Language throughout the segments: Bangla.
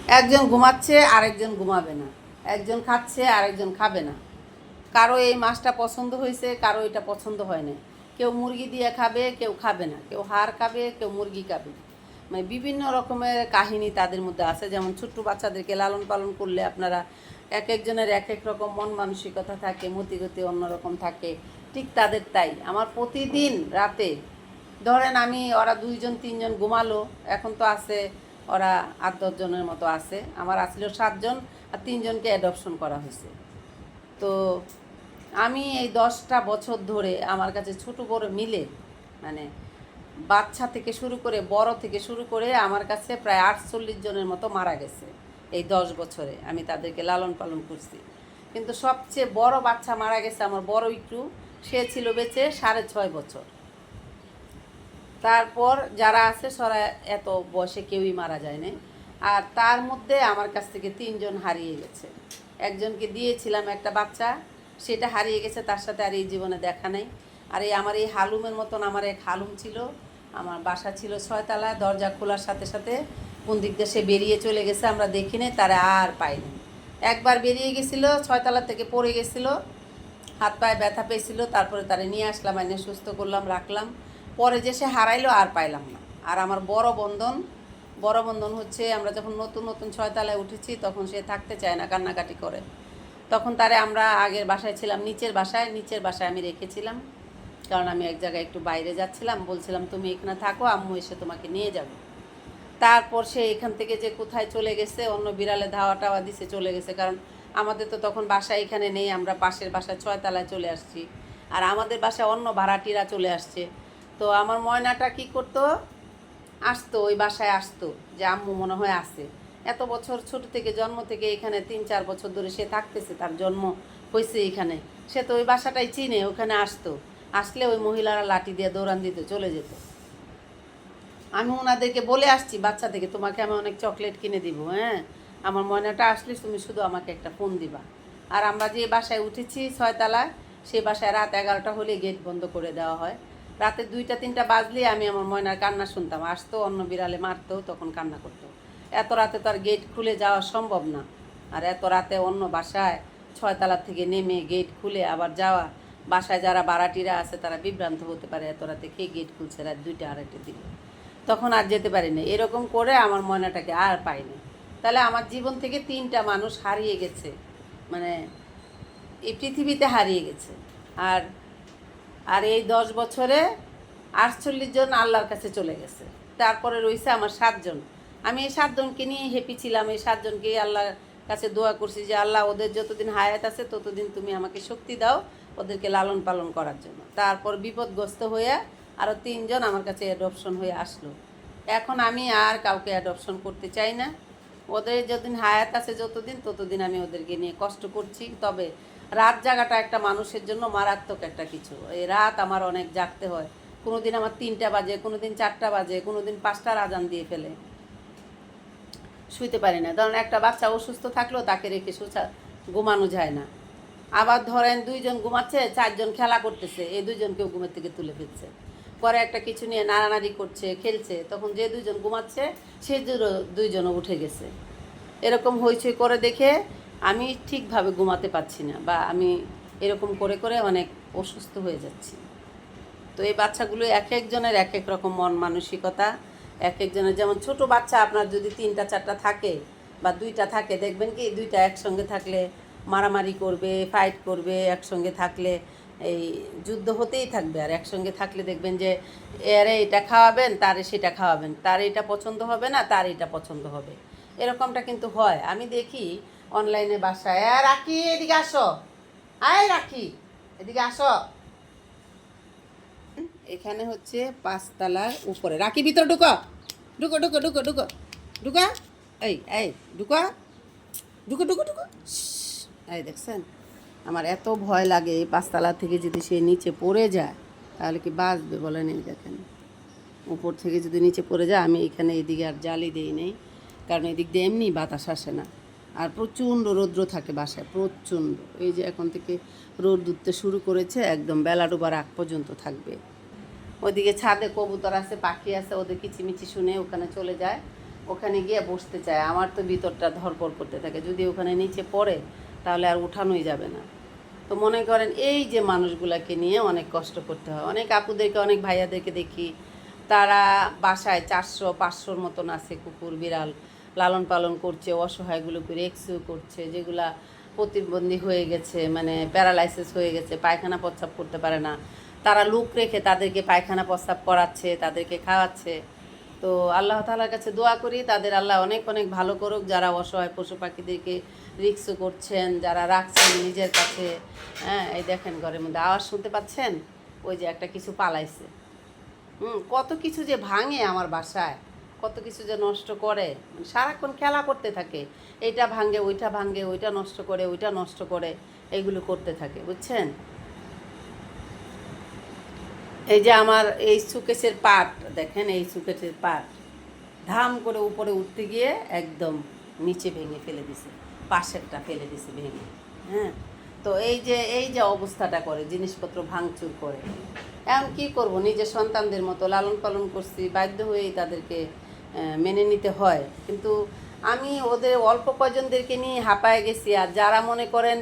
একজন ঘুমাচ্ছে আরেকজন ঘুমাবে না, একজন খাচ্ছে আরেকজন খাবে না। কারো এই মাছটা পছন্দ হয়েছে, কারো এটা পছন্দ হয় না। কেউ মুরগি দিয়ে খাবে, কেউ খাবে না, কেউ হাড় খাবে, কেউ মুরগি খাবে। মানে বিভিন্ন রকমের কাহিনী তাদের মধ্যে আছে। যেমন ছোট্ট বাচ্চাদেরকে লালন পালন করলে আপনারা এক একজনের এক এক রকম মন মানসিকতা থাকে, মতিগতি অন্যরকম থাকে। ঠিক তাদের তাই আমার প্রতিদিন রাতে ধরেন আমি ওরা দুইজন তিনজন ঘুমালো, এখন তো আছে ওরা 8-10 জনের মতো আছে। আমার আসলে 7 জন, আর 3জনকে অ্যাডপশন করা হয়েছে। তো আমি এই 10টা বছর ধরে আমার কাছে ছোট বড় মিলে, মানে বাচ্চা থেকে শুরু করে বড় থেকে শুরু করে আমার কাছে প্রায় 48 জনের মতো মারা গেছে। এই 10 বছরে আমি তাদেরকে লালন পালন করছি। কিন্তু সবচেয়ে বড় বাচ্চা মারা গেছে আমার বড় একটু, সে ছিল বেঁচে 6.5 বছর। তারপর যারা আছে সরা এত বয়সে কেউই মারা যায় না। আর তার মধ্যে আমার কাছ থেকে 3জন হারিয়ে গেছে। একজনকে দিয়েছিলাম একটা বাচ্চা, সেটা হারিয়ে গেছে, তার সাথে আর এই জীবনে দেখা নেই। আর এই আমার এই হালুমের মতন আমার এক হালুম ছিল। আমার বাসা ছিল 6 তলায়, দরজা খোলার সাথে সাথে কোন দিক দিয়ে সে বেরিয়ে চলে গেছে আমরা দেখি নাই, তারা আর পাইনি। একবার বেরিয়ে গেছিলো 6 তলা থেকে, পড়ে গেছিলো, হাত পায়ে ব্যথা পেয়েছিল, তারপরে তারা নিয়ে আসলাম, এনে সুস্থ করলাম, রাখলাম। পরে যে সে হারাইলো আর পাইলাম না। আর আমার বড় বন্ধন হচ্ছে আমরা যখন নতুন নতুন 6 তলায় উঠেছি তখন সে থাকতে চায় না, কান্নাকাটি করে। তখন তারে আমরা আগের বাসায় ছিলাম, নিচের বাসায় আমি রেখেছিলাম। কারণ আমি এক জায়গায় একটু বাইরে যাচ্ছিলাম, বলছিলাম তুমি এখানে থাকো, আম্মু এসে তোমাকে নিয়ে যাবে। তারপর সে এখান থেকে যে কোথায় চলে গেছে, অন্য বিড়ালে ধাওয়া টাওয়া দিছে, চলে গেছে। কারণ আমাদের তো তখন বাসা এখানে নেই, আমরা পাশের বাসায় 6 তলায় চলে আসছি। আর আমাদের বাসায় অন্য ভাড়াটিরা চলে আসছে। তো আমার ময়নাটা কি করতো, আসতো ওই বাসায়, আসতো যে আম্মু মনে হয় আসে। এত বছর ছোট থেকে জন্ম থেকে এখানে 3-4 বছর ধরে সে থাকতেছে, তার জন্ম হয়েছে এখানে, সে তো ওই বাসাটাই চিনে। ওখানে আসতো, আসলে ওই মহিলারা লাঠি দিয়ে দৌড়ান দিতে চলে যেত। আমি ওনাদেরকে বলে আসছি বাচ্চা থেকে, তোমাকে আমি অনেক চকলেট কিনে দিব, হ্যাঁ, আমার ময়নাটা আসলে তুমি শুধু আমাকে একটা ফোন দিবা। আর আমরা যে বাসায় উঠেছি 6 তলায়, সেই বাসায় রাত 11টা হলে গেট বন্ধ করে দেওয়া হয়। রাতে 2টা-3টা বাজলে আমি আমার ময়নার কান্না শুনতাম, আসতো, অন্য বিড়ালে মারতো, তখন কান্না করতো। এত রাতে তো আর গেট খুলে যাওয়া সম্ভব না। আর এত রাতে অন্য বাসায় 6 তলার থেকে নেমে গেট খুলে আবার যাওয়া, বাসায় যারা ভাড়াটিরা আছে তারা বিভ্রান্ত হতে পারে, এত রাতে কে গেট খুলছে রাত 2টা-2:30টার দিকে। তখন আর যেতে পারিনি, এরকম করে আমার ময়নাটাকে আর পাইনি। তাহলে আমার জীবন থেকে 3টা মানুষ হারিয়ে গেছে, মানে এই পৃথিবীতে হারিয়ে গেছে। আর আর এই 10 বছরে 48 জন আল্লাহর কাছে চলে গেছে। তারপরে রয়েছে আমার 7 জন। আমি এই 7 জনকে নিয়ে হ্যাপি ছিলাম। এই 7 জনকেই আল্লাহর কাছে দোয়া করছি যে আল্লাহ, ওদের যতদিন হায়াত আছে ততদিন তুমি আমাকে শক্তি দাও ওদেরকে লালন পালন করার জন্য। তারপর বিপদগ্রস্ত হয়ে আরও 3জন আমার কাছে অ্যাডপশন হয়ে আসলো। এখন আমি আর কাউকে অ্যাডপশন করতে চাই না। ওদের যতদিন হায়াত আছে যতদিন, ততদিন আমি ওদেরকে নিয়ে কষ্ট করছি। তবে রাত জাগাটা একটা মানুষের জন্য মারাত্মক একটা কিছু। এই রাত আমার অনেক জাগতে হয়। কোনো দিন আমার 3টা বাজে, কোনো দিন 4টা বাজে, কোনো দিন 5টার আজান দিয়ে ফেলে, শুইতে পারি না। ধরেন একটা বাচ্চা অসুস্থ থাকলেও তাকে রেখে ঘুমানো যায় না। আবার ধরেন 2জন ঘুমাচ্ছে, 4জন খেলা করতেছে, এই 2জনকেও ঘুমের থেকে তুলে ফেলছে। পরে একটা কিছু নিয়ে নাড়ানাড়ি করছে, খেলছে, তখন যে 2জন ঘুমাচ্ছে সে 2জনও উঠে গেছে। এরকম হইচই করে দেখে আমি ঠিকভাবে ঘুমাতে পারছি না, বা আমি এরকম করে করে অনেক অসুস্থ হয়ে যাচ্ছি। তো এই বাচ্চাগুলো এক একজনের এক এক রকম মন মানসিকতা। এক একজনের, যেমন ছোট বাচ্চা আপনার যদি 3টা-4টা থাকে বা 2টা থাকে, দেখবেন কি 2টা একসঙ্গে থাকলে মারামারি করবে, ফাইট করবে। একসঙ্গে থাকলে এই যুদ্ধ হতেই থাকবে। আর একসঙ্গে থাকলে দেখবেন যে এরে এটা খাওয়াবেন, তারে সেটা খাওয়াবেন, তার এটা পছন্দ হবে না, তার এটা পছন্দ হবে। এরকমটা কিন্তু হয়, আমি দেখি অনলাইনে। বাসায় রাখি, এদিকে আসো, আয় রাখি, এদিকে আসো। এখানে হচ্ছে 5 তলার উপরে, রাখি ভিতর ঢুকো, ঢুকো ঢুকো ঢুকো ঢুকো ঢুকা, এই এই ঢুকা, ঢুকো ঢুকো ঢুকো। এই দেখছেন, আমার এত ভয় লাগে 5 তলা থেকে যদি সে নিচে পড়ে যায় তাহলে কি বাঁচবে বলেন। এই দেখেন, উপর থেকে যদি নিচে পড়ে যায়, আমি এখানে এদিকে আর জালি দিই নেই, কারণ এদিক দিয়ে এমনি বাতাস আসে না। আর প্রচণ্ড রৌদ্র থাকে বাসায়, প্রচণ্ড। এই যে এখন থেকে রোদ উঠতে শুরু করেছে, একদম বেলা ডোবার আগ পর্যন্ত থাকবে। ওইদিকে ছাদে কবুতর আছে, পাখি আছে, ওদের কিচিমিচি শুনে ওখানে চলে যায়। ওখানে গিয়ে বসতে চায়। আমার তো ভিতরটা ধরপড় করতে থাকে, যদি ওখানে নিচে পড়ে তাহলে আর উঠানোই যাবে না। তো মনে করেন এই যে মানুষগুলাকে নিয়ে অনেক কষ্ট করতে হয়। অনেক আপুদেরকে, অনেক ভাইয়াদেরকে দেখি, তারা বাসায় 400-500-র মতন আছে কুকুর বিড়াল, লালন পালন করছে, অসহায়গুলোকে রেস্কিউ করছে, যেগুলা প্রতিবন্ধী হয়ে গেছে, মানে প্যারালাইসিস হয়ে গেছে, পায়খানা প্রস্রাব করতে পারে না, তারা লোক রেখে তাদেরকে পায়খানা প্রস্রাব করাচ্ছে, তাদেরকে খাওয়াচ্ছে। তো আল্লাহ তাআলার কাছে দোয়া করি তাদের আল্লাহ অনেক অনেক ভালো করুক, যারা অসহায় পশু পাখিদেরকে রিক্সও করছেন, যারা রাখছেন নিজের কাছে। হ্যাঁ, এই দেখেন ঘরের মধ্যে আওয়াজ শুনতে পাচ্ছেন, ওই যে একটা কিছু পালাইছে। কত কিছু যে ভাঙে আমার বাসায়, কত কিছু যে নষ্ট করে, মানে সারাক্ষণ খেলা করতে থাকে, এইটা ভাঙে ওইটা ভাঙে, ওইটা নষ্ট করে ওইটা নষ্ট করে, এইগুলো করতে থাকে, বুঝছেন। এই যে আমার এই সুকেশের পাট দেখেন, এই সুকেশের পাট ধাম করে উপরে উঠতে গিয়ে একদম নিচে ভেঙে ফেলে দিছে, পাশেরটা ফেলে দিছে ভেঙে। হ্যাঁ, তো এই যে অবস্থাটা করে, জিনিসপত্র ভাঙচুর করে। এখন কী করব, নিজের সন্তানদের মতো লালন পালন করছি, বাধ্য হয়েই তাদেরকে মেনে নিতে হয়। কিন্তু আমি ওদের অল্প কয়জনদেরকে নিয়ে হাঁপায়ে গেছি। আর যারা মনে করেন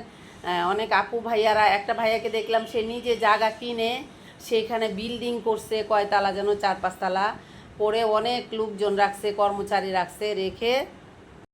অনেক আপু ভাইয়ারা, একটা ভাইয়াকে দেখলাম সে নিজে জায়গা কিনে সেইখানে বিল্ডিং করছে, কয়তালা যেন 4-5 তালা করে, অনেক লোকজন রাখছে, কর্মচারী রাখছে, রেখে